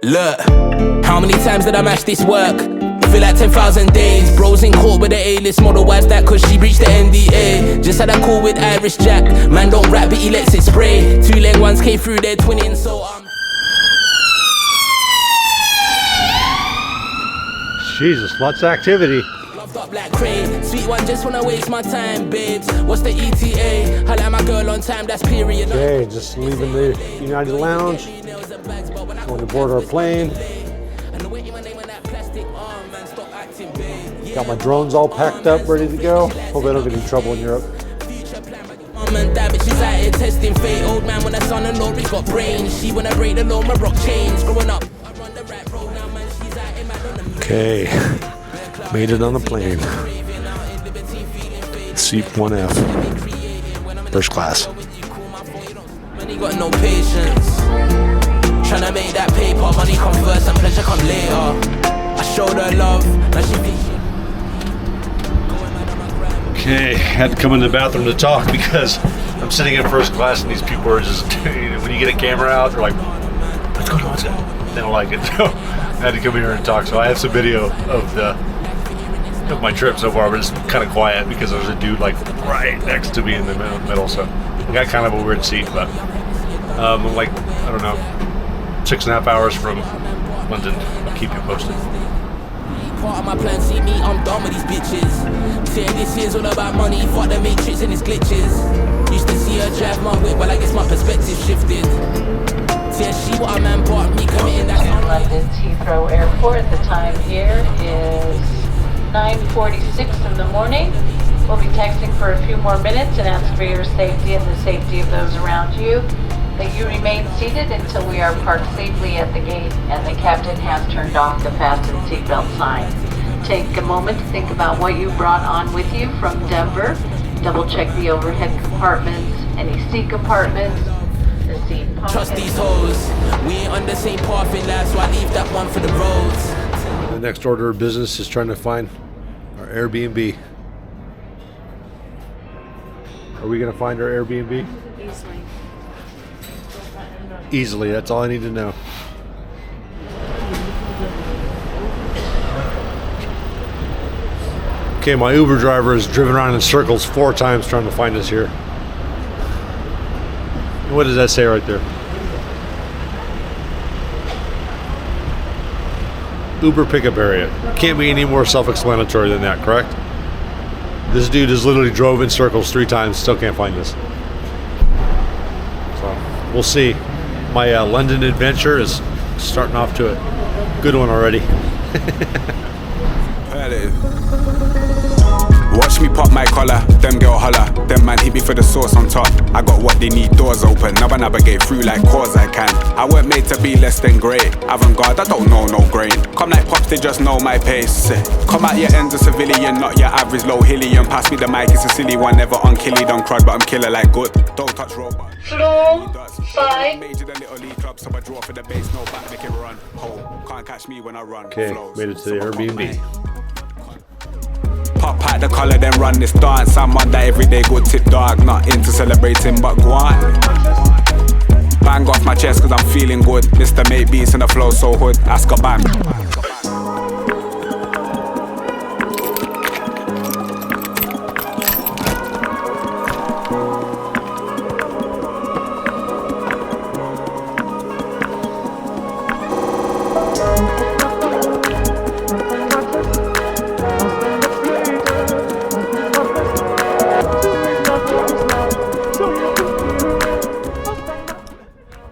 Look, how many times did I mash this work? I feel like 10,000 days. Bros in court with the A-list model. Why's that? Cause she breached the NDA. Just had a call with Irish Jack. Man don't rap but he lets it spray. 2 lane ones came through, they're twinning, so Jesus, lots of activity. loved up like Crane. Sweet one, just wanna waste my time, babes. What's the ETA? I like my girl on time, that's period. Okay, just leaving the United Lounge. Going to board our plane. Got my drones all packed up, ready to go. Hope I don't get in trouble in Europe. She's out here testing fate. Old man when I son and Lori's got brains. She wanna break the law, my rock chains. Growing up, I run the right road now, man. She's out here, man, on the Okay, made it on the plane. Seat 1F, first class. Man, he got no patience. Tryna make that paper, money come first and pleasure come later. I showed her love, now she thinks she. Okay, had to come in the bathroom to talk because I'm sitting in first class and these people are just, when you get a camera out, they're like, what's going on, what's going on? They don't like it, so I had to come here and talk. So I have some video of my trip so far, but it's kind of quiet because there's a dude like right next to me in the middle, so I got kind of a weird seat, but I'm like, I don't know, 6.5 hours from London. I'll keep you posted. Part of my plan, see me, I'm done with these bitches. Say this year's all about money, fuck the matrix and its glitches. Used to see her drive my whip, but I guess my perspective shifted. See, she what a man bought me committing, that's in London's Heathrow Airport. The time here is 9:46 in the morning. We'll be texting for a few more minutes and ask for your safety and the safety of those around you that you remain seated until we are parked safely at the gate and the captain has turned off the fasten seatbelt sign. Take a moment to think about what you brought on with you from Denver. Double check the overhead compartments, any seat compartments, the seat pockets. Trust these hoes, we ain't on the same path in life, so I leave that one for the roads. The next order of business is trying to find our Airbnb. Are we going to find our Airbnb? Easily, that's all I need to know. Okay, my Uber driver has driven around in circles 4 times trying to find us here. What does that say right there? Uber pickup area. Can't be any more self-explanatory than that, correct? This dude has literally drove in circles 3 times, still can't find us. So, we'll see. My London adventure is starting off to a good one already. Watch me pop my collar, them girl holler. Them man hit me for the sauce on top. I got what they need, doors open. Now I navigate through like cause I can. I weren't made to be less than great. Avant-garde, I don't know no grain. Come like pops, they just know my pace. Come out your ends a civilian, not your average low hillian. Pass me the mic, it's a silly one. Never on killy, don't crud, but I'm killer like good. Don't touch robot. Floor 5. Major the little league club, so I draw for the base, no back, make it run. Oh, can't catch me when I run. Okay, made it to the Airbnb. Pop out the collar, then run this dance. I'm on that everyday good tip dog. Not into celebrating, but go on. Bang off my chest, cause I'm feeling good. Mr. Mate beats and the flow so hood. Ask a bang.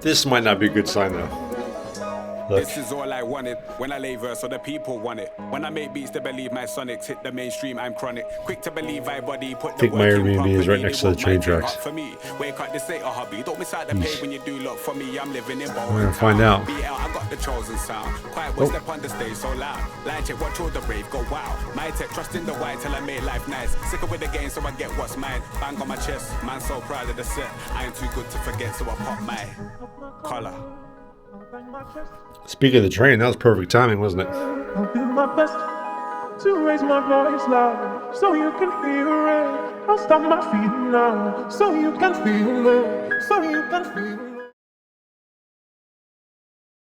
This might not be a good sign though. Look. This is all I wanted. When I lay verse, so the people want it. When I make beats to believe my sonics hit the mainstream, I'm chronic. Quick to believe my body put the I think my Airbnb is right next to the train tracks. For me, wake up, this ain't a hobby. Don't miss out the pay when you do look for me. I'm living in Bowen. We're gonna find out. I got the chosen sound. Quiet will step on the stage so loud. Line check, watch all the rave go wow. My tech, trust in the white till I make life nice. Sicker with the game, so I get what's mine. Bang on my chest, man, so proud of the set. I ain't too good to forget, so I pop my collar. Speaking of the train, that was perfect timing, wasn't it? I'll do my best to raise my voice loud so you can hear it. I'll stop my feet now so you can feel it. So